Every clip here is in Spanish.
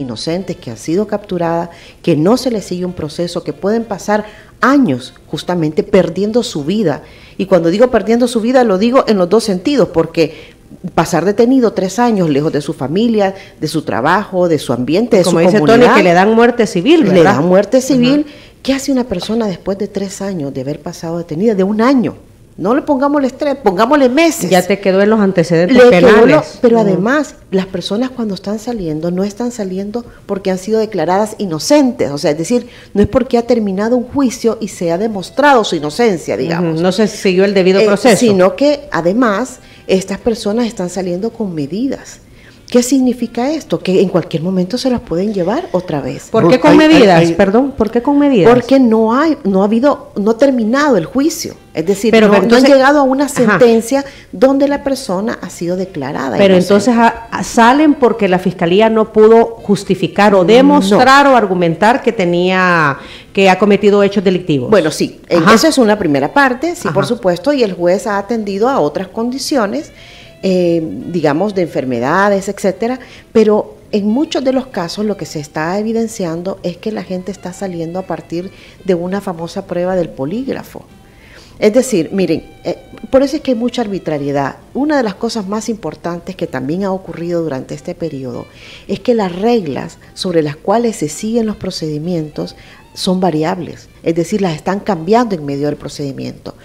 inocentes que han sido capturadas, que no se les sigue un proceso, que pueden pasar años justamente perdiendo su vida. Y cuando digo perdiendo su vida, lo digo en los dos sentidos, porque pasar detenido 3 años lejos de su familia, de su trabajo, de su ambiente, de su comunidad. Como dice Tony, que le dan muerte civil, ¿verdad? Le dan muerte civil. ¿Qué hace una persona después de 3 años de haber pasado detenida? De 1 año. No le pongámosle estrés, pongámosle meses. Ya te quedó en los antecedentes penales. Pero además, las personas cuando están saliendo, no están saliendo porque han sido declaradas inocentes. O sea, es decir, no es porque ha terminado un juicio y se ha demostrado su inocencia, digamos. No se siguió el debido proceso. Sino que, además, estas personas están saliendo con medidas. ¿Qué significa esto? Que en cualquier momento se las pueden llevar otra vez. ¿Por qué con medidas? Perdón, ¿por qué con medidas? Porque no ha terminado el juicio. Es decir, no han llegado a una sentencia donde la persona ha sido declarada. Pero entonces salen porque la fiscalía no pudo justificar o demostrar o argumentar que ha cometido hechos delictivos. Bueno, sí, esa es una primera parte, sí, por supuesto, y el juez ha atendido a otras condiciones, digamos, de enfermedades, etcétera, pero en muchos de los casos lo que se está evidenciando es que la gente está saliendo a partir de una famosa prueba del polígrafo. Es decir, miren, por eso es que hay mucha arbitrariedad. Una de las cosas más importantes que también ha ocurrido durante este periodo es que las reglas sobre las cuales se siguen los procedimientos son variables, es decir, las están cambiando en medio del procedimiento.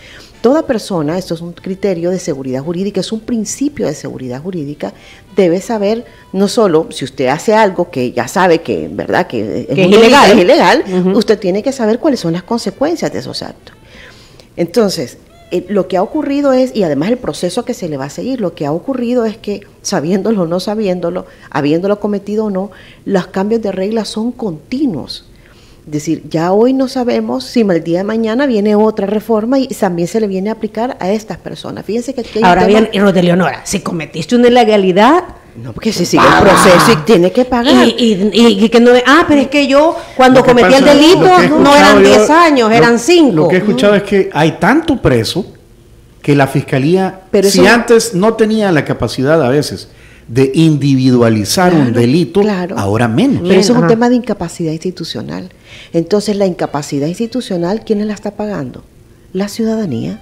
Toda persona, esto es un criterio de seguridad jurídica, es un principio de seguridad jurídica, debe saber no solo si usted hace algo que ya sabe que, ¿verdad?, que es ilegal, usted tiene que saber cuáles son las consecuencias de esos actos. Entonces, lo que ha ocurrido es, y además el proceso que se le va a seguir, lo que ha ocurrido es que, sabiéndolo o no sabiéndolo, habiéndolo cometido o no, los cambios de reglas son continuos. Es decir, ya hoy no sabemos si el día de mañana viene otra reforma y también se le viene a aplicar a estas personas. Fíjense que aquí hay ahora bien, Rodeleonora, si cometiste una ilegalidad, no, porque se sigue el proceso y tiene que pagar. Y que no, pero es que yo cuando cometí el delito no eran 10 años, eran 5. Lo que he escuchado es que hay tanto preso que la fiscalía, si antes no tenía la capacidad a veces de individualizar un delito, ahora menos. Pero eso es un tema de incapacidad institucional. Entonces, la incapacidad institucional, ¿quién la está pagando? La ciudadanía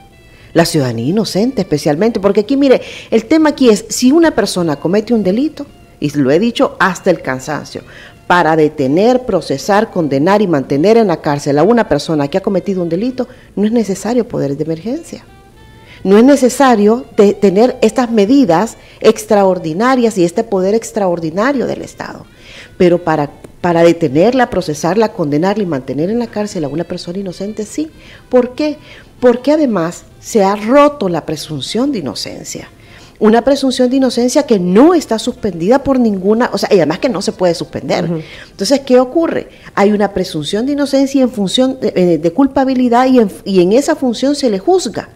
inocente especialmente, porque aquí, mire, el tema aquí es, si una persona comete un delito, y lo he dicho hasta el cansancio, para detener, procesar, condenar y mantener en la cárcel a una persona que ha cometido un delito, no es necesario poder de emergencia. No es necesario tener estas medidas extraordinarias y este poder extraordinario del Estado. Pero para detenerla, procesarla, condenarla y mantener en la cárcel a una persona inocente, sí. ¿Por qué? Porque además se ha roto la presunción de inocencia. Una presunción de inocencia que no está suspendida por ninguna, o sea, y además que no se puede suspender. Entonces, ¿qué ocurre? Hay una presunción de inocencia en función de culpabilidad y en esa función se le juzga.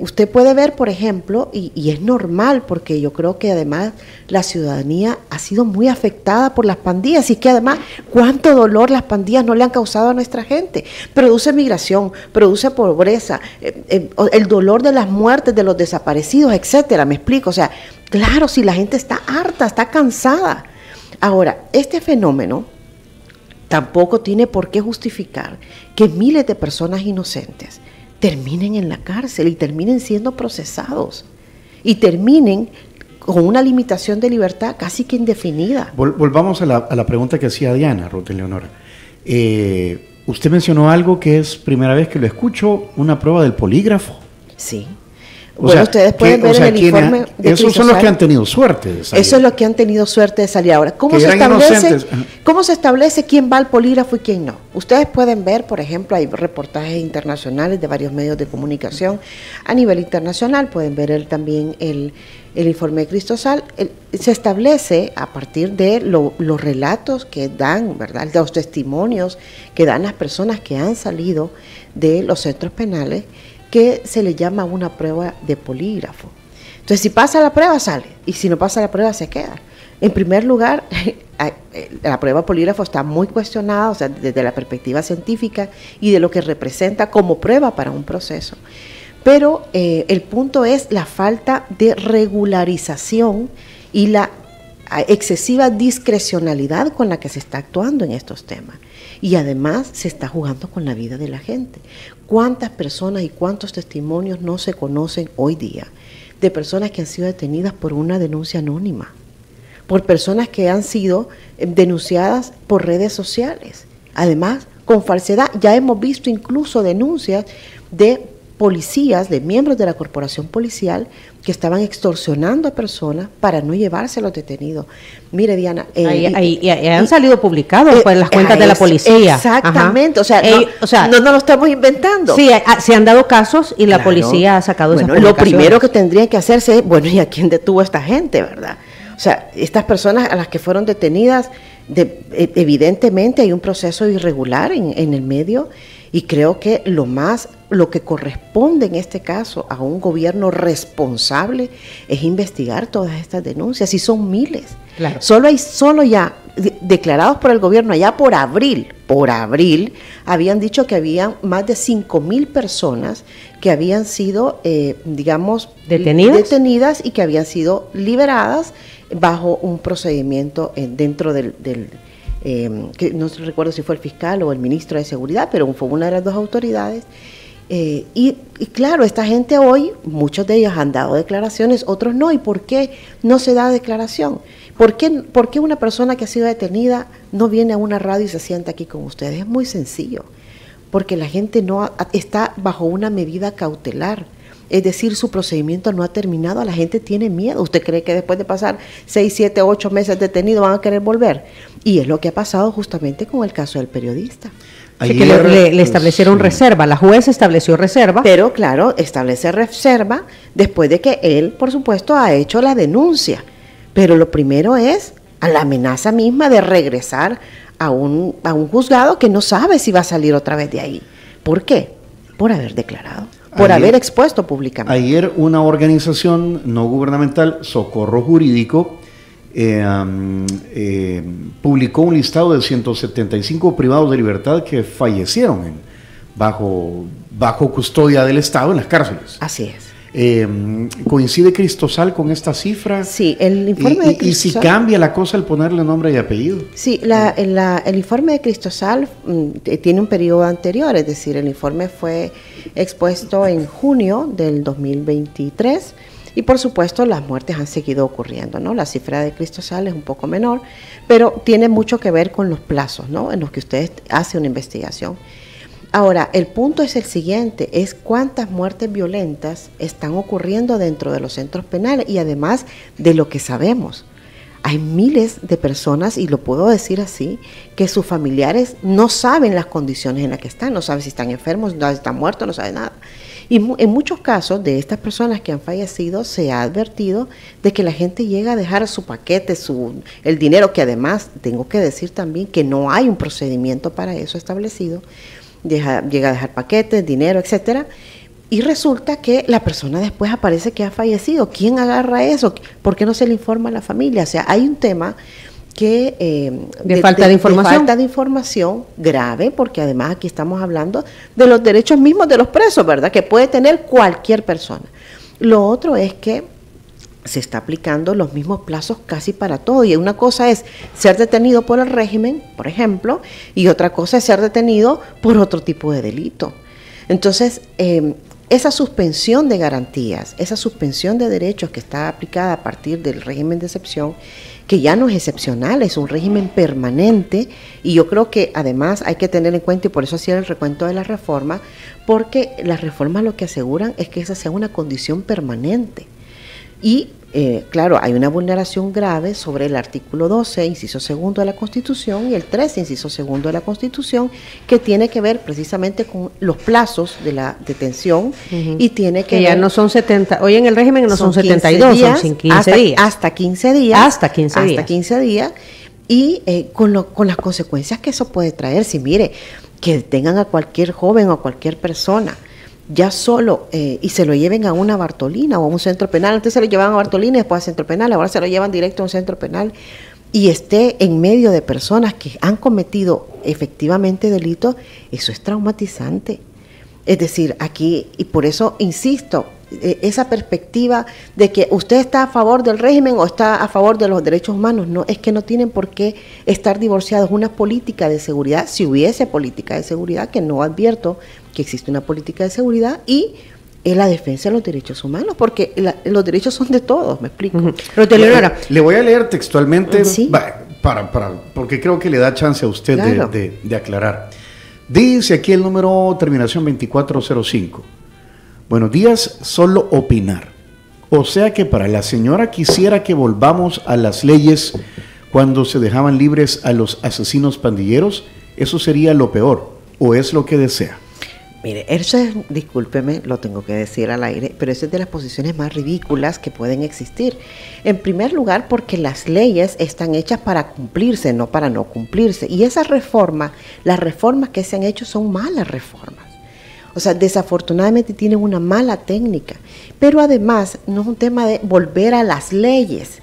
Usted puede ver, por ejemplo, y es normal, porque yo creo que además la ciudadanía ha sido muy afectada por las pandillas, y que además cuánto dolor las pandillas no le han causado a nuestra gente. Produce migración, produce pobreza, el dolor de las muertes, de los desaparecidos, etcétera, me explico. O sea, claro, si la gente está harta, está cansada. Ahora, este fenómeno tampoco tiene por qué justificar que miles de personas inocentes terminen en la cárcel y terminen siendo procesados y terminen con una limitación de libertad casi que indefinida. Volvamos a la pregunta que hacía Diana, Rodeleonora. Usted mencionó algo que es primera vez que lo escucho, una prueba del polígrafo. Sí. Bueno, ustedes pueden ver en el informe de esos son los que han tenido suerte de salir. Eso es lo que han tenido suerte de salir. Ahora, ¿cómo se establece quién va al polígrafo y quién no? Ustedes pueden ver, por ejemplo, hay reportajes internacionales de varios medios de comunicación a nivel internacional, pueden ver también el informe de Cristosal. Se establece a partir de los relatos que dan, ¿verdad?, de los testimonios que dan las personas que han salido de los centros penales, que se le llama una prueba de polígrafo. Entonces, si pasa la prueba, sale, y si no pasa la prueba, se queda. En primer lugar, la prueba polígrafo está muy cuestionada, o sea, desde la perspectiva científica y de lo que representa como prueba para un proceso. Pero el punto es la falta de regularización y la excesiva discrecionalidad con la que se está actuando en estos temas. Y además se está jugando con la vida de la gente. ¿Cuántas personas y cuántos testimonios no se conocen hoy día de personas que han sido detenidas por una denuncia anónima? Por personas que han sido denunciadas por redes sociales. Además, con falsedad, ya hemos visto incluso denuncias de policías, de miembros de la corporación policial, que estaban extorsionando a personas para no llevarse a los detenidos. Mire, Diana... han salido publicados pues, las cuentas de la policía. Exactamente, Ajá. No lo estamos inventando. Sí, se han dado casos y la policía ha sacado esas publicaciones. Lo primero que tendría que hacerse es, ¿y a quién detuvo a esta gente, verdad? O sea, estas personas a las que fueron detenidas, evidentemente hay un proceso irregular en el medio, y creo que lo que corresponde en este caso a un gobierno responsable es investigar todas estas denuncias, y son miles. Claro. Solo ya declarados por el gobierno allá por abril, habían dicho que habían más de 5,000 personas que habían sido, detenidas y que habían sido liberadas bajo un procedimiento dentro del que no recuerdo si fue el fiscal o el ministro de Seguridad, pero fue una de las dos autoridades. Y claro, esta gente hoy, muchos de ellos han dado declaraciones, otros no. ¿Y por qué no se da declaración? ¿Por qué una persona que ha sido detenida no viene a una radio y se sienta aquí con ustedes? Es muy sencillo, porque la gente no está bajo una medida cautelar. Es decir, su procedimiento no ha terminado, la gente tiene miedo. ¿Usted cree que después de pasar 6, 7, 8 meses detenidos van a querer volver? Y es lo que ha pasado justamente con el caso del periodista. Así que le establecieron reserva, la juez estableció reserva. Pero claro, establece reserva después de que él, por supuesto, ha hecho la denuncia. Pero lo primero es a la amenaza misma de regresar a un juzgado que no sabe si va a salir otra vez de ahí. ¿Por qué? Por haber declarado. Por haber expuesto públicamente. Ayer una organización no gubernamental, Socorro Jurídico, publicó un listado de 175 privados de libertad que fallecieron bajo custodia del Estado en las cárceles. Así es. ¿Coincide Cristosal con esta cifra? Sí, el informe de Cristosal. ¿Y si cambia la cosa al ponerle nombre y apellido? Sí, el informe de Cristosal tiene un periodo anterior, es decir, el informe fue expuesto en junio del 2023 y por supuesto las muertes han seguido ocurriendo, ¿no? La cifra de Cristosal es un poco menor, pero tiene mucho que ver con los plazos, ¿no? En los que usted hace una investigación. Ahora, el punto es el siguiente, es cuántas muertes violentas están ocurriendo dentro de los centros penales y además de lo que sabemos. Hay miles de personas, y lo puedo decir así, que sus familiares no saben las condiciones en las que están, no saben si están enfermos, no saben si están muertos, no saben nada. Y en muchos casos de estas personas que han fallecido se ha advertido de que la gente llega a dejar su paquete, el dinero, que además tengo que decir también que no hay un procedimiento para eso establecido. Llega a dejar paquetes, dinero, etcétera, y resulta que la persona después aparece que ha fallecido. ¿Quién agarra eso? ¿Por qué no se le informa a la familia? O sea, hay un tema que de falta de información. De falta de información grave, porque además aquí estamos hablando de los derechos mismos de los presos, ¿verdad? Que puede tener cualquier persona. Lo otro es que se está aplicando los mismos plazos casi para todo, y una cosa es ser detenido por el régimen, por ejemplo, y otra cosa es ser detenido por otro tipo de delito. Entonces, esa suspensión de garantías, esa suspensión de derechos que está aplicada a partir del régimen de excepción, que ya no es excepcional, es un régimen permanente, y yo creo que además hay que tener en cuenta, y por eso hacía el recuento de la reforma, porque las reformas lo que aseguran es que esa sea una condición permanente. Y claro, hay una vulneración grave sobre el artículo 12, inciso segundo de la Constitución, y el 13, inciso segundo de la Constitución, que tiene que ver precisamente con los plazos de la detención, y tiene que ya ver, no son 70, hoy en el régimen no son 72, días, son 15 días. Hasta 15 días. Hasta 15 días. Y con las consecuencias que eso puede traer. Si mire, que detengan a cualquier joven o a cualquier persona, ya solo, y se lo lleven a una Bartolina o a un centro penal. Antes se lo llevaban a Bartolina y después al centro penal, ahora se lo llevan directo a un centro penal, y esté en medio de personas que han cometido efectivamente delitos, eso es traumatizante. Es decir, aquí, y por eso insisto, esa perspectiva de que usted está a favor del régimen o está a favor de los derechos humanos. No, es que no tienen por qué estar divorciados. Una política de seguridad, si hubiese política de seguridad, que no advierto que existe una política de seguridad, y es la defensa de los derechos humanos, porque los derechos son de todos, me explico. Le voy a leer textualmente, ¿sí? Porque creo que le da chance a usted claro. de aclarar. Dice aquí el número terminación 2405. Buenos días, solo opinar. O sea que para la señora quisiera que volvamos a las leyes cuando se dejaban libres a los asesinos pandilleros, eso sería lo peor, o es lo que desea. Mire, eso es, discúlpeme, lo tengo que decir al aire, pero eso es de las posiciones más ridículas que pueden existir. En primer lugar, porque las leyes están hechas para cumplirse, no para no cumplirse. Y esas reformas, las reformas que se han hecho son malas reformas. O sea, desafortunadamente tienen una mala técnica. Pero además, no es un tema de volver a las leyes.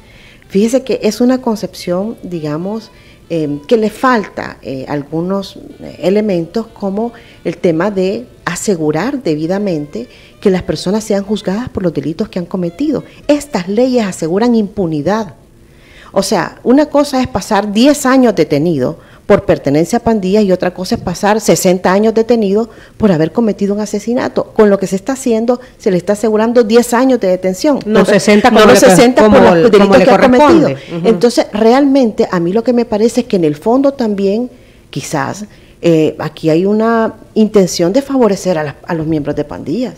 Fíjese que es una concepción, digamos, que le falta algunos elementos, como el tema de asegurar debidamente que las personas sean juzgadas por los delitos que han cometido. Estas leyes aseguran impunidad. O sea, una cosa es pasar 10 años detenido por pertenencia a pandillas y otra cosa es pasar 60 años detenido por haber cometido un asesinato. Con lo que se está haciendo, se le está asegurando 10 años de detención. No 60 como, no los 60 como, por los delitos que ha cometido. Entonces, realmente, a mí lo que me parece es que en el fondo también, quizás, aquí hay una intención de favorecer a los miembros de pandillas.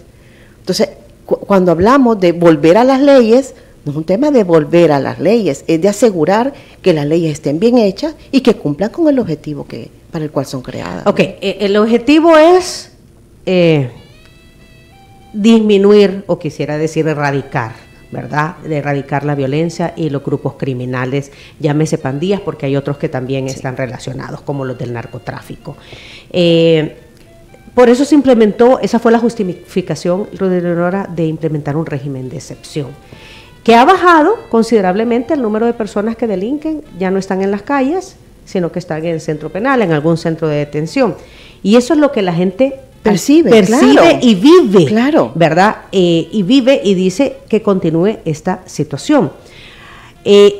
Entonces, cuando hablamos de volver a las leyes, no es un tema de volver a las leyes, es de asegurar que las leyes estén bien hechas y que cumplan con el objetivo para el cual son creadas. Ok, el objetivo es disminuir, o quisiera decir erradicar, ¿verdad? De erradicar la violencia y los grupos criminales, llámese pandillas, porque hay otros que también están relacionados, como los del narcotráfico. Por eso se implementó, esa fue la justificación, Leonora, de implementar un régimen de excepción, que ha bajado considerablemente el número de personas que delinquen, ya no están en las calles, sino que están en el centro penal, en algún centro de detención. Y eso es lo que la gente percibe claro, y vive, claro, ¿verdad? Y vive y dice que continúe esta situación.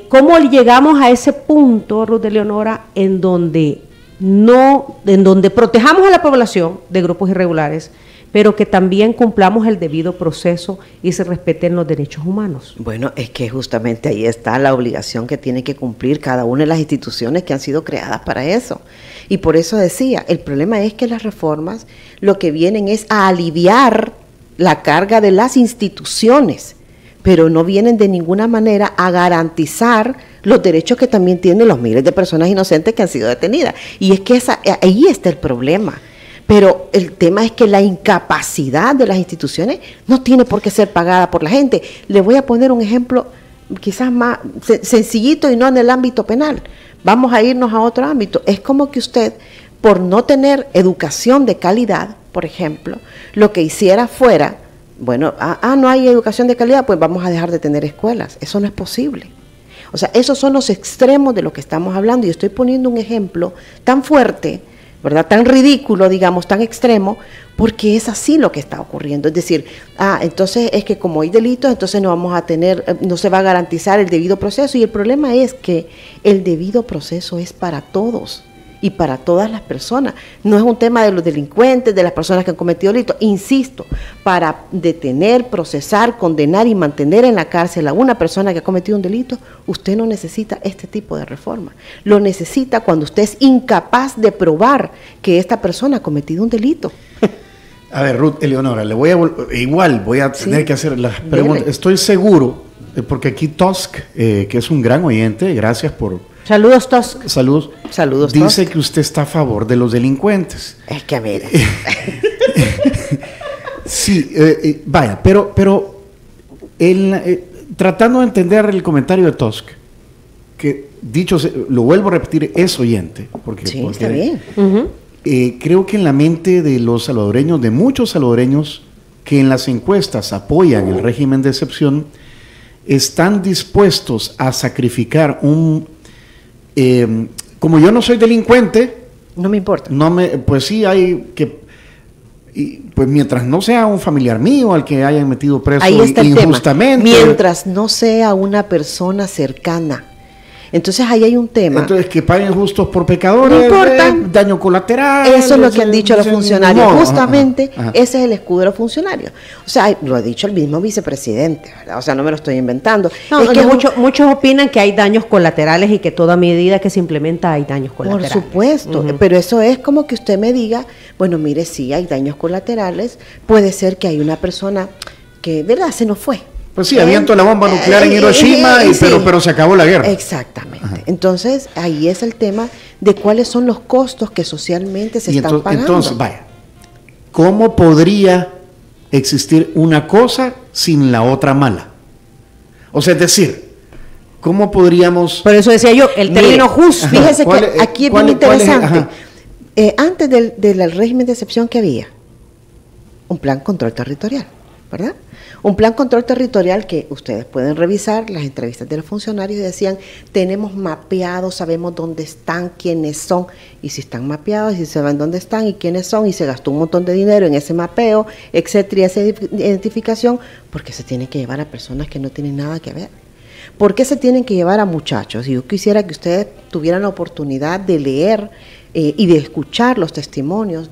¿Cómo llegamos a ese punto, Ruth de Leonora, en donde protejamos a la población de grupos irregulares, pero que también cumplamos el debido proceso y se respeten los derechos humanos? Bueno, es que justamente ahí está la obligación que tiene que cumplir cada una de las instituciones que han sido creadas para eso. Y por eso decía, el problema es que las reformas lo que vienen es a aliviar la carga de las instituciones, pero no vienen de ninguna manera a garantizar los derechos que también tienen los miles de personas inocentes que han sido detenidas. Y es que ahí está el problema. Pero el tema es que la incapacidad de las instituciones no tiene por qué ser pagada por la gente. Le voy a poner un ejemplo quizás más sencillito y no en el ámbito penal. Vamos a irnos a otro ámbito. Es como que usted, por no tener educación de calidad, por ejemplo, lo que hiciera fuera, bueno, no hay educación de calidad, pues vamos a dejar de tener escuelas. Eso no es posible. O sea, esos son los extremos de lo que estamos hablando. Y estoy poniendo un ejemplo tan fuerte, ¿verdad? Tan ridículo, digamos, tan extremo, porque es así lo que está ocurriendo. Es decir, entonces es que como hay delitos, entonces no se va a garantizar el debido proceso. Y el problema es que el debido proceso es para todos y para todas las personas. No es un tema de los delincuentes, de las personas que han cometido delitos. Insisto, para detener, procesar, condenar y mantener en la cárcel a una persona que ha cometido un delito, usted no necesita este tipo de reforma. Lo necesita cuando usted es incapaz de probar que esta persona ha cometido un delito. A ver, Ruth Eleonora, voy a tener que hacer las preguntas. Estoy seguro, porque aquí Tusk, que es un gran oyente, gracias por... Saludos, Tusk. Saludos, dice Tusk, que usted está a favor de los delincuentes. Es que mire. Sí, vaya, pero tratando de entender el comentario de Tusk, que lo vuelvo a repetir, es oyente. Porque está bien. Creo que en la mente de los salvadoreños, de muchos salvadoreños que en las encuestas apoyan el régimen de excepción, están dispuestos a sacrificar como yo no soy delincuente, no me importa. pues sí hay que Y pues mientras no sea un familiar mío al que hayan metido preso ahí está el injustamente. Tema. Mientras no sea una persona cercana. Entonces ahí hay un tema. Entonces que paguen justos por pecadores, no importa. Daño colateral. Eso es lo que han dicho los funcionarios. No, justamente ese es el escudo de los funcionarios. O sea, lo ha dicho el mismo vicepresidente, ¿verdad? O sea, no me lo estoy inventando. No, es que muchos opinan que hay daños colaterales y que toda medida que se implementa hay daños colaterales. Por supuesto, pero eso es como que usted me diga, bueno, mire, sí hay daños colaterales, puede ser que hay una persona que, ¿verdad?, se nos fue. Pues sí, aviento la bomba nuclear en Hiroshima, pero se acabó la guerra. Exactamente. Entonces, ahí es el tema de cuáles son los costos que socialmente se están pagando. Entonces, vaya, ¿cómo podría existir una cosa sin la otra mala? O sea, es decir, ¿cómo podríamos...? Por eso decía yo, el término justo. Fíjese que aquí es muy interesante. Antes del régimen de excepción que había, un plan control territorial, ¿verdad? Un plan control territorial que ustedes pueden revisar las entrevistas de los funcionarios y decían, tenemos mapeados, sabemos dónde están, quiénes son, y si están mapeados, y si saben dónde están y quiénes son, y se gastó un montón de dinero en ese mapeo, etcétera, y esa identificación, porque se tiene que llevar a personas que no tienen nada que ver. ¿Por qué se tienen que llevar a muchachos? Y yo quisiera que ustedes tuvieran la oportunidad de leer y de escuchar los testimonios,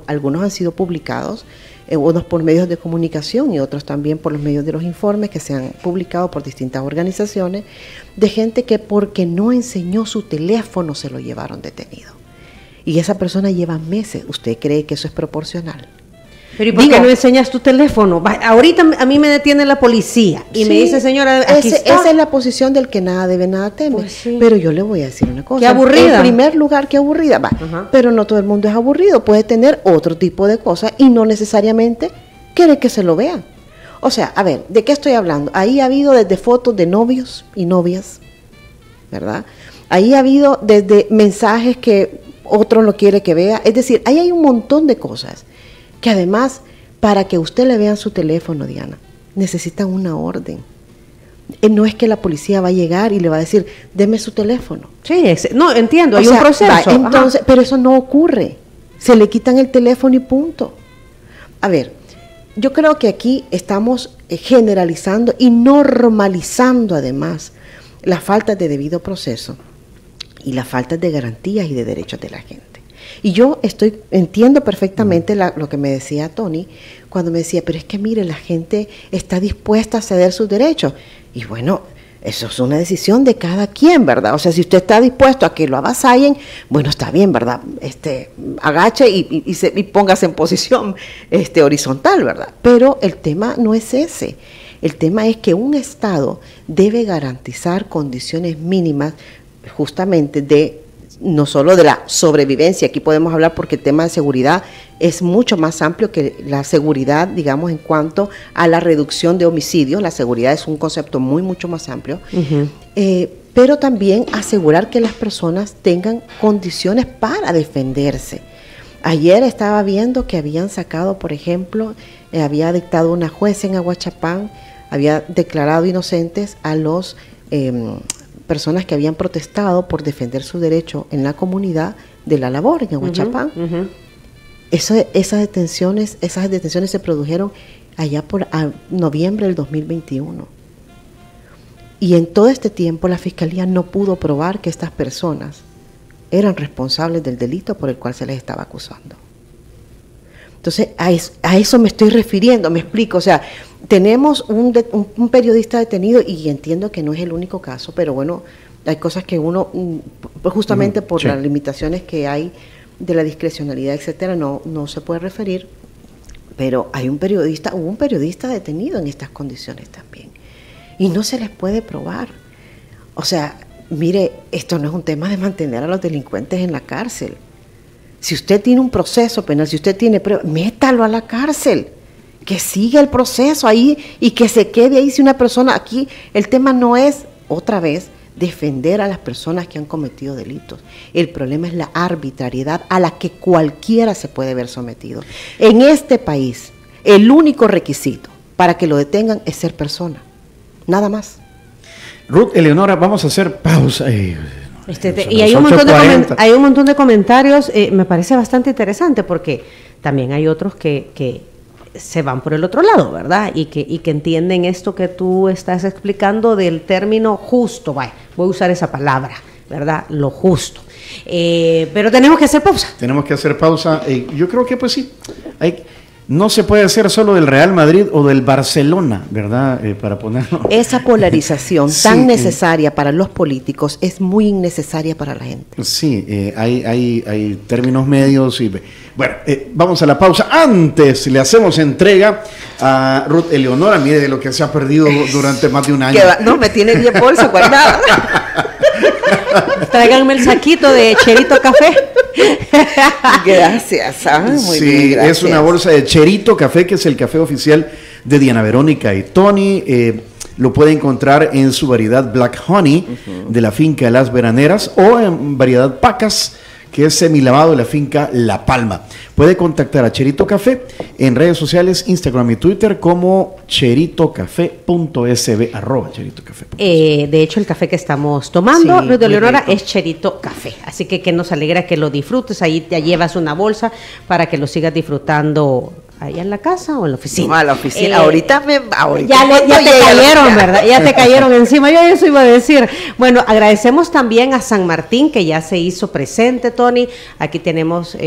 algunos han sido publicados, unos por medios de comunicación y otros también por los medios de los informes que se han publicado por distintas organizaciones, de gente que porque no enseñó su teléfono se lo llevaron detenido. Y esa persona lleva meses. ¿Usted cree que eso es proporcional? Pero ¿y por qué no enseñas tu teléfono? Ahorita a mí me detiene la policía y me dice, señora, aquí está. Esa es la posición del que nada debe, nada teme. Pues sí. Pero yo le voy a decir una cosa. Qué aburrida. En primer lugar, qué aburrida. Pero no todo el mundo es aburrido. Puede tener otro tipo de cosas y no necesariamente quiere que se lo vean. O sea, a ver, ¿de qué estoy hablando? Ahí ha habido desde fotos de novios y novias, ¿verdad? Ahí ha habido desde mensajes que otro no quiere que vea. Es decir, ahí hay un montón de cosas que además, para que usted le vean su teléfono, Diana, necesitan una orden. No es que la policía va a llegar y le va a decir, deme su teléfono. Sí, no, entiendo, hay un proceso. Entonces, pero eso no ocurre. Se le quitan el teléfono y punto. A ver, yo creo que aquí estamos generalizando y normalizando además la falta de debido proceso y la falta de garantías y de derechos de la gente. Y yo entiendo perfectamente lo que me decía Tony, cuando me decía, pero es que mire, la gente está dispuesta a ceder sus derechos. Y bueno, eso es una decisión de cada quien, ¿verdad? O sea, si usted está dispuesto a que lo avasallen, bueno, está bien, ¿verdad? Agache y póngase en posición horizontal, ¿verdad? Pero el tema no es ese. El tema es que un Estado debe garantizar condiciones mínimas justamente no solo de la sobrevivencia, aquí podemos hablar porque el tema de seguridad es mucho más amplio que la seguridad, digamos, en cuanto a la reducción de homicidios. La seguridad es un concepto mucho más amplio, pero también asegurar que las personas tengan condiciones para defenderse. Ayer estaba viendo que habían sacado, por ejemplo, había dictado una juez en Aguachapán, había declarado inocentes a los personas que habían protestado por defender su derecho en la comunidad de la labor en Aguachapán. Esas detenciones se produjeron allá por noviembre del 2021. Y en todo este tiempo la Fiscalía no pudo probar que estas personas eran responsables del delito por el cual se les estaba acusando. Entonces, a eso me estoy refiriendo, me explico. O sea, tenemos un periodista detenido y entiendo que no es el único caso, pero bueno, hay cosas que uno, justamente por las limitaciones que hay de la discrecionalidad, etcétera, no se puede referir, pero hubo un periodista detenido en estas condiciones también. Y no se les puede probar. O sea, mire, esto no es un tema de mantener a los delincuentes en la cárcel. Si usted tiene un proceso penal, si usted tiene pruebas, métalo a la cárcel, que siga el proceso ahí y que se quede ahí. Si una persona, aquí el tema no es, otra vez, defender a las personas que han cometido delitos. El problema es la arbitrariedad a la que cualquiera se puede ver sometido. En este país, el único requisito para que lo detengan es ser persona, nada más. Ruth Eleonora, vamos a hacer pausa. Y hay un, hay un montón de comentarios, me parece bastante interesante porque también hay otros que se van por el otro lado, ¿verdad? Y que entienden esto que tú estás explicando del término justo, voy a usar esa palabra, ¿verdad? Lo justo. Pero tenemos que hacer pausa. Tenemos que hacer pausa. Yo creo que pues sí, no se puede hacer solo del Real Madrid o del Barcelona, ¿verdad? Para ponerlo. Esa polarización tan necesaria para los políticos es muy innecesaria para la gente. Sí, hay términos medios. Bueno, vamos a la pausa. Antes le hacemos entrega a Ruth Eleonora. Mire de lo que se ha perdido durante más de un año. No, me tiene 10 bolsas guardadas. Tráiganme el saquito de Cherito Café. Gracias. Muy bien, gracias. Es una bolsa de Cherito Café, que es el café oficial de Diana Verónica y Tony. Lo puede encontrar en su variedad Black Honey de la finca Las Veraneras o en variedad Pacas, que es semilavado de la finca La Palma. Puede contactar a Cherito Café en redes sociales, Instagram y Twitter como cheritocafé.sb, @cheritocafé. De hecho, el café que estamos tomando, Sí, Ruth Eleonora, rico. es Cherito Café. Así que nos alegra que lo disfrutes. Ahí te llevas una bolsa para que lo sigas disfrutando allá en la casa o en la oficina. No, a la oficina. Ahorita ya te cayeron, ¿verdad? Ya te cayeron encima. Yo eso iba a decir. Bueno, agradecemos también a San Martín, que ya se hizo presente, Tony. Aquí tenemos,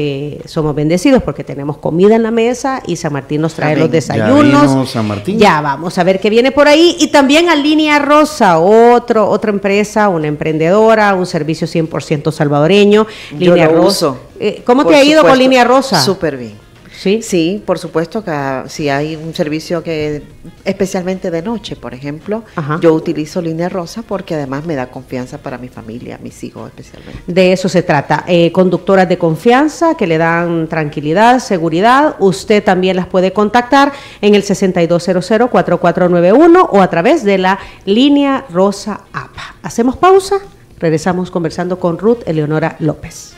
somos bendecidos porque tenemos comida en la mesa y San Martín nos trae los desayunos. Ya vino San Martín. Ya vamos a ver qué viene por ahí. Y también a Línea Rosa, otra empresa, una emprendedora, un servicio 100% salvadoreño. Yo Línea lo Rosa. uso. ¿Cómo te ha ido con Línea Rosa? Súper bien. ¿Sí? Sí, por supuesto que si hay un servicio que, especialmente de noche, por ejemplo, Ajá. yo utilizo Línea Rosa porque además me da confianza para mi familia, mis hijos especialmente. De eso se trata. Conductoras de confianza que le dan tranquilidad, seguridad. Usted también las puede contactar en el 6200-4491 o a través de la Línea Rosa App. Hacemos pausa, regresamos conversando con Ruth Eleonora López.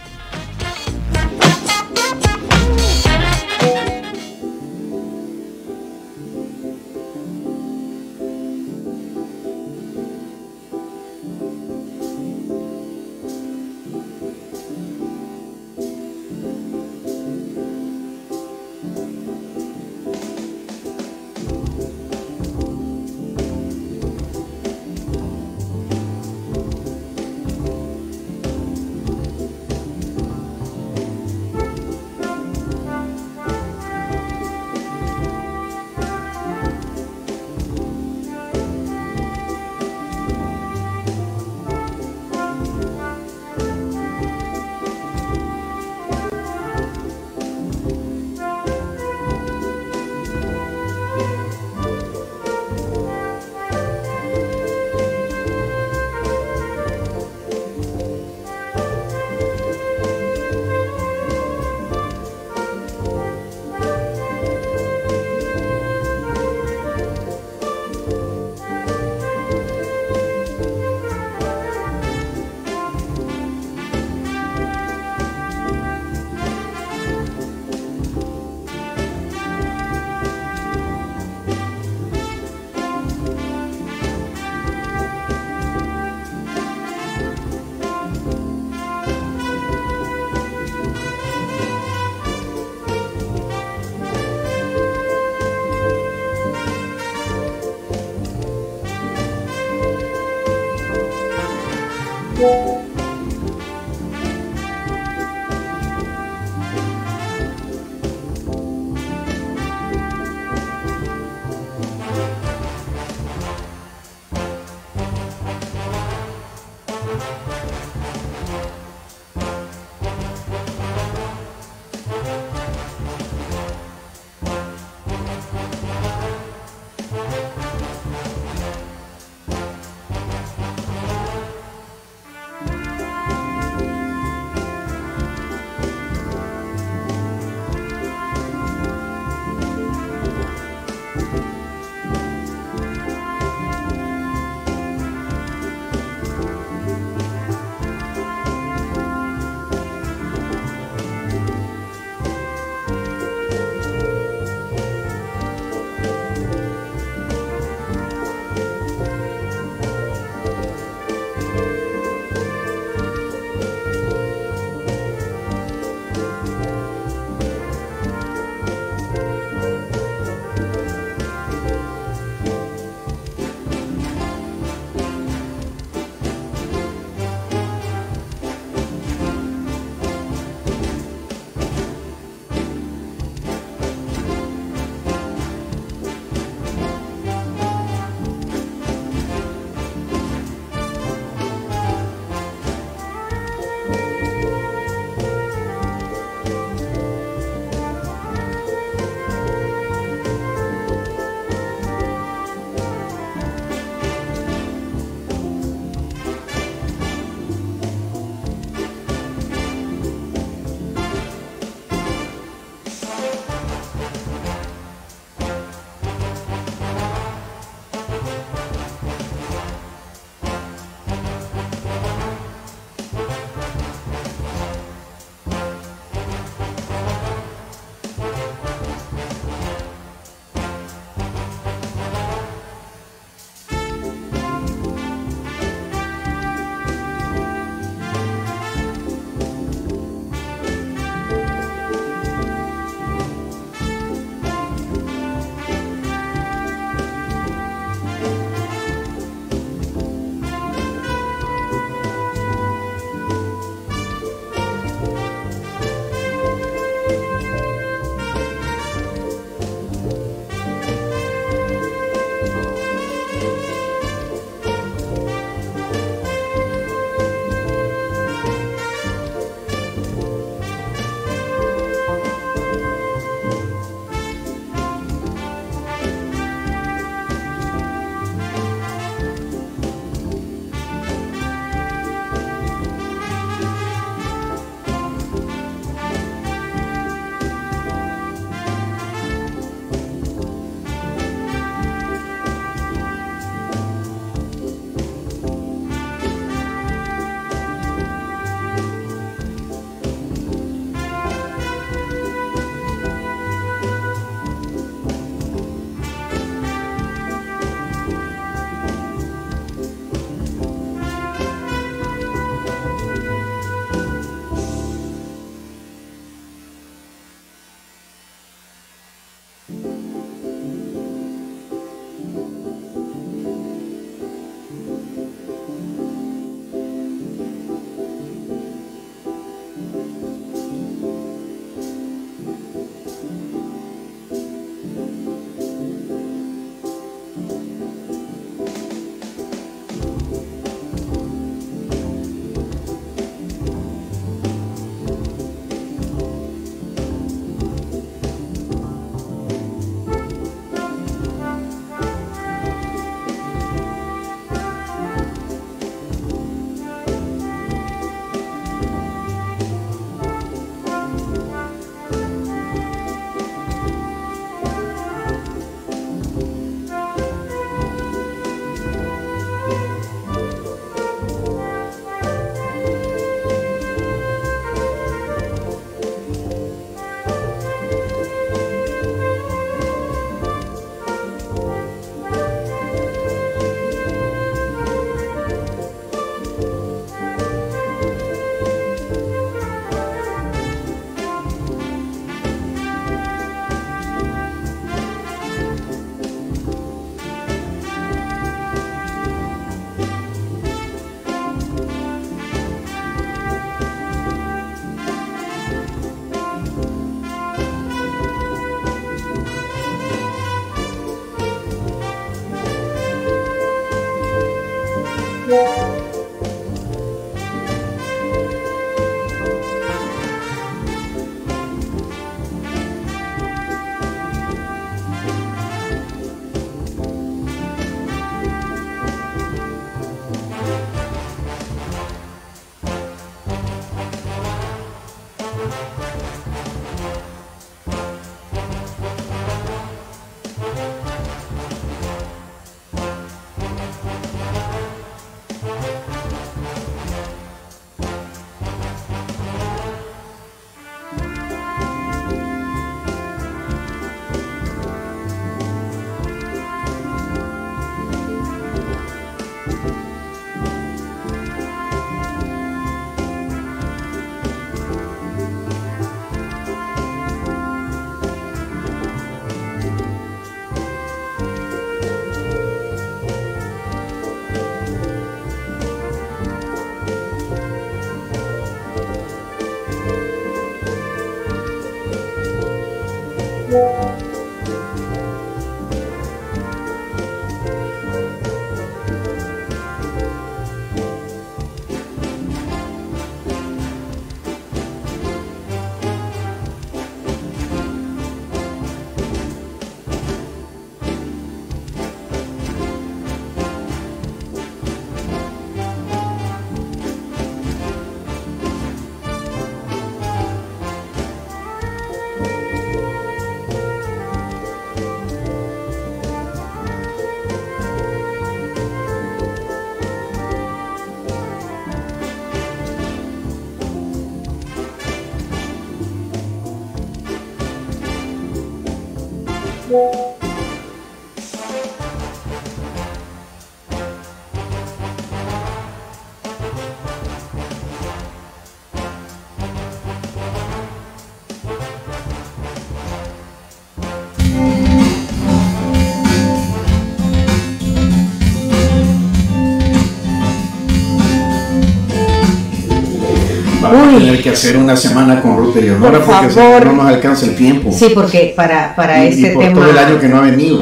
Vamos a tener que hacer una semana con Ruth Eleonora porque si no nos alcanza el tiempo. Sí, porque para este por tema... todo el año que no ha venido.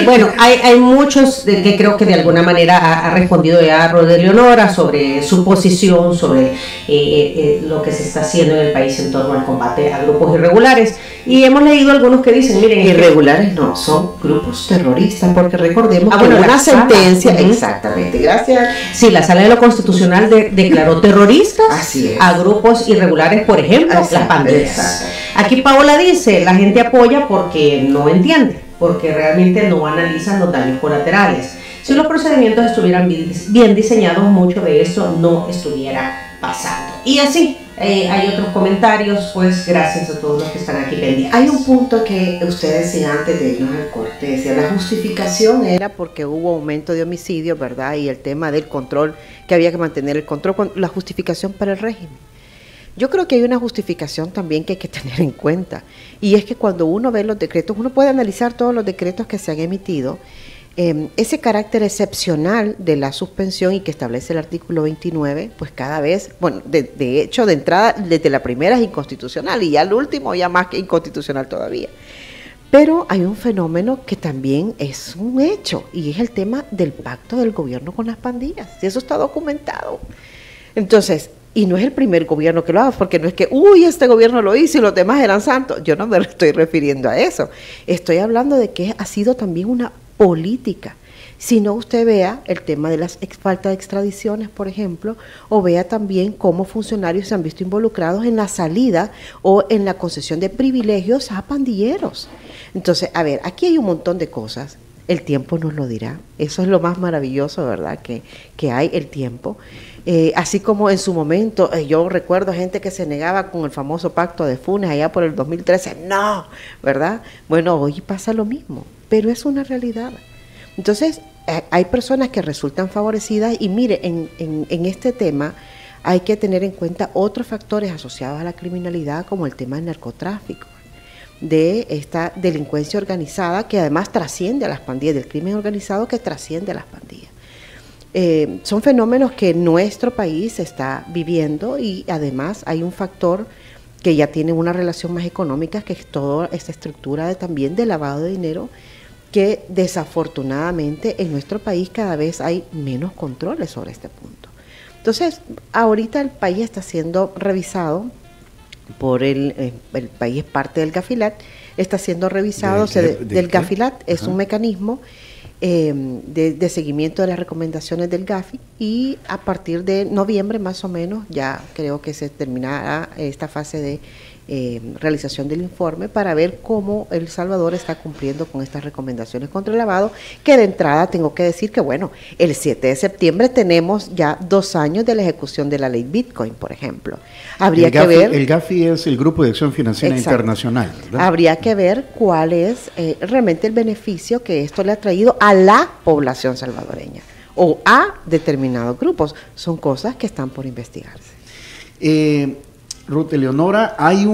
Bueno, hay muchos que creo que de alguna manera ha respondido ya Ruth Eleonora sobre su posición, sobre lo que se está haciendo en el país en torno al combate a grupos irregulares. Y hemos leído algunos que dicen, miren... Irregulares no, son grupos terroristas, porque recordemos que bueno, una sentencia... Exactamente, gracias. Sí, la Sala de lo Constitucional declaró terroristas a grupos irregulares, por ejemplo, las pandillas. Aquí Paola dice, la gente apoya porque no entiende, porque realmente no analizan los daños colaterales. Si los procedimientos estuvieran bien diseñados, mucho de eso no estuviera pasando. Y así, hay otros comentarios, pues gracias a todos los que están aquí pendientes. Hay un punto que usted decía antes de irnos al corte, decía, la justificación era porque hubo aumento de homicidios, ¿verdad? Y el tema del control, que había que mantener el control, la justificación para el régimen. Yo creo que hay una justificación también que hay que tener en cuenta, y es que cuando uno ve los decretos, uno puede analizar todos los decretos que se han emitido, ese carácter excepcional de la suspensión y que establece el artículo 29, pues cada vez, bueno, de hecho de entrada desde la primera es inconstitucional y ya el último ya más que inconstitucional todavía. Pero hay un fenómeno que también es un hecho y es el tema del pacto del gobierno con las pandillas, y eso está documentado. Entonces, y no es el primer gobierno que lo haga, porque no es que, uy, este gobierno lo hizo y los demás eran santos. Yo no me estoy refiriendo a eso. Estoy hablando de que ha sido también una política. Si no, usted vea el tema de las falta de extradiciones, por ejemplo, o vea también cómo funcionarios se han visto involucrados en la salida o en la concesión de privilegios a pandilleros. Entonces, a ver, aquí hay un montón de cosas. El tiempo nos lo dirá. Eso es lo más maravilloso, ¿verdad? Que hay el tiempo. Así como en su momento, yo recuerdo gente que se negaba con el famoso pacto de Funes allá por el 2013. No, ¿verdad? Bueno, hoy pasa lo mismo, pero es una realidad. Entonces, hay personas que resultan favorecidas y mire, en este tema hay que tener en cuenta otros factores asociados a la criminalidad, como el tema del narcotráfico, de esta delincuencia organizada que además trasciende a las pandillas, del crimen organizado que trasciende a las pandillas. Son fenómenos que nuestro país está viviendo y además hay un factor que ya tiene una relación más económica, que es toda esta estructura también de lavado de dinero, que desafortunadamente en nuestro país cada vez hay menos controles sobre este punto. Entonces, ahorita el país está siendo revisado por el país es parte del Gafilat, está siendo revisado del Gafilat, es un mecanismo de seguimiento de las recomendaciones del GAFI, y a partir de noviembre más o menos ya creo que se terminará esta fase de realización del informe para ver cómo El Salvador está cumpliendo con estas recomendaciones contra el lavado, que de entrada tengo que decir que bueno, el 7 de septiembre tenemos ya 2 años de la ejecución de la ley Bitcoin, por ejemplo. Habría que ver... El GAFI es el Grupo de Acción Financiera Internacional, ¿verdad? Habría que ver cuál es realmente el beneficio que esto le ha traído a la población salvadoreña o a determinados grupos. Son cosas que están por investigarse. Ruth Eleonora, hubo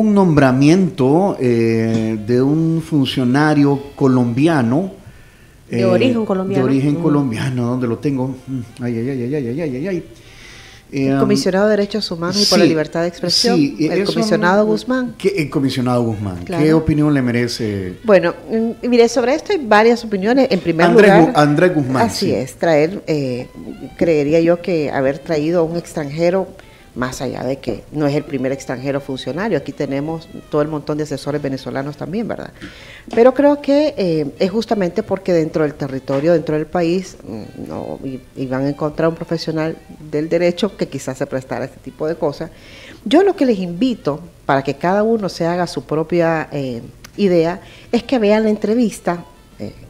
un nombramiento de un funcionario colombiano. De origen colombiano. De origen colombiano, ¿dónde lo tengo? El comisionado de Derechos Humanos y por la Libertad de Expresión, el comisionado Guzmán. El comisionado Guzmán, claro. ¿Qué opinión le merece? Bueno, mire, sobre esto hay varias opiniones. En primer lugar, Andrés Guzmán. Así es, creería yo que haber traído a un extranjero, más allá de que no es el primer extranjero funcionario, aquí tenemos todo el montón de asesores venezolanos también, ¿verdad? Pero creo que es justamente porque dentro del territorio, dentro del país, y van a encontrar un profesional del derecho que quizás se prestara a este tipo de cosas. Yo lo que les invito, para que cada uno se haga su propia idea, es que vean la entrevista,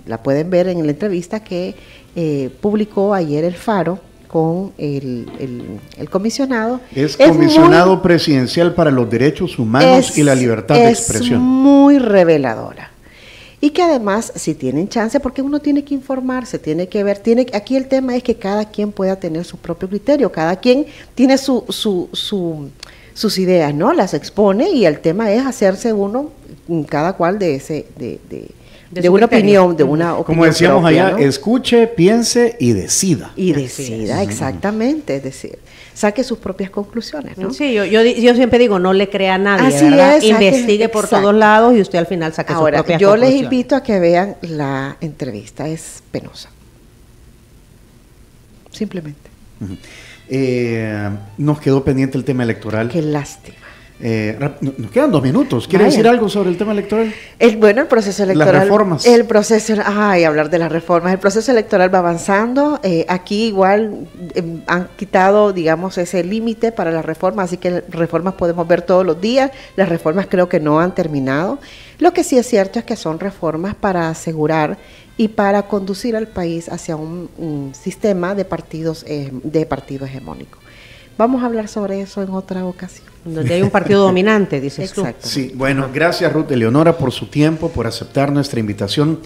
la pueden ver en la entrevista que publicó ayer El Faro, con el comisionado. Es comisionado presidencial para los derechos humanos y la libertad de expresión. Es muy reveladora. Y que además, si tienen chance, porque uno tiene que informarse, tiene que ver, aquí el tema es que cada quien pueda tener su propio criterio, cada quien tiene sus ideas, ¿no? Las expone, y el tema es hacerse uno, cada cual de una opinión, como decíamos propia, allá, ¿no? Escuche, piense y decida. Y decida, exactamente, es decir, saque sus propias conclusiones, ¿no? Sí, yo siempre digo, no le crea a nadie, Así ¿verdad? es, investigue por todos lados y usted al final saque sus propias conclusiones. Ahora, yo les invito a que vean la entrevista, es penosa. Simplemente. Nos quedó pendiente el tema electoral. Qué lástima. Nos quedan 2 minutos. ¿Quiere decir algo sobre el tema electoral? El proceso electoral. Las reformas. Hablar de las reformas. El proceso electoral va avanzando. Aquí igual han quitado, digamos, ese límite para las reformas, así que reformas podemos ver todos los días. Las reformas creo que no han terminado. Lo que sí es cierto es que son reformas para asegurar y para conducir al país hacia un sistema de partidos hegemónico. Vamos a hablar sobre eso en otra ocasión. Donde hay un partido dominante, dices tú. Sí, bueno, gracias Ruth Eleonora por su tiempo, por aceptar nuestra invitación.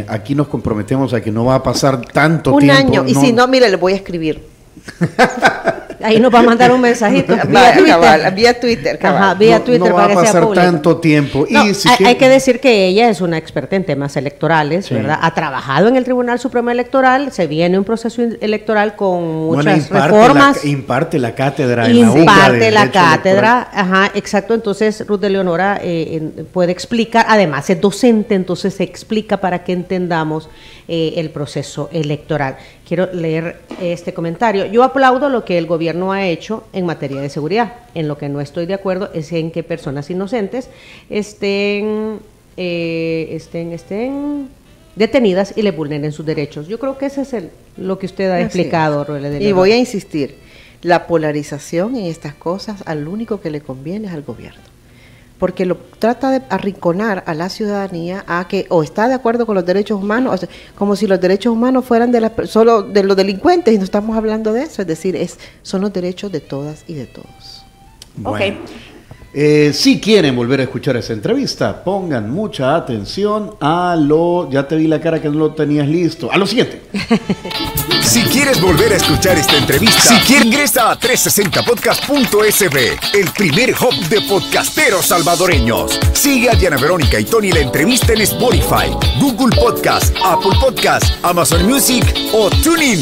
Aquí nos comprometemos a que no va a pasar tanto tiempo. Un año, y si no, mire, le voy a escribir. Ahí nos va a mandar un mensajito vía Twitter. Ajá, vía Twitter no va a pasar tanto tiempo. No, hay que decir que ella es una experta en temas electorales, sí, ¿verdad? Ha trabajado en el Tribunal Supremo Electoral, se viene un proceso electoral con muchas reformas. Imparte la cátedra. Imparte la cátedra, ajá, exacto. Entonces Ruth Eleonora puede explicar, además es docente, entonces se explica para que entendamos el proceso electoral. Quiero leer este comentario. Yo aplaudo lo que el gobierno ha hecho en materia de seguridad. En lo que no estoy de acuerdo es en que personas inocentes estén detenidas y le vulneren sus derechos. Yo creo que ese es lo que usted ha explicado, Ruth. Y voy a insistir, la polarización en estas cosas, al único que le conviene es al gobierno. Porque lo trata de arrinconar a la ciudadanía a que o está de acuerdo con los derechos humanos, o sea, como si los derechos humanos fueran solo de los delincuentes, y no estamos hablando de eso, es decir, son los derechos de todas y de todos. Bueno. Si quieren volver a escuchar esa entrevista, pongan mucha atención ya te vi la cara que no lo tenías listo, a lo siguiente. Si quieres volver a escuchar esta entrevista, ingresa a 360podcast.sb, el primer hub de podcasteros salvadoreños. Sigue a Diana Verónica y Tony la entrevista en Spotify, Google Podcast, Apple Podcast, Amazon Music o TuneIn.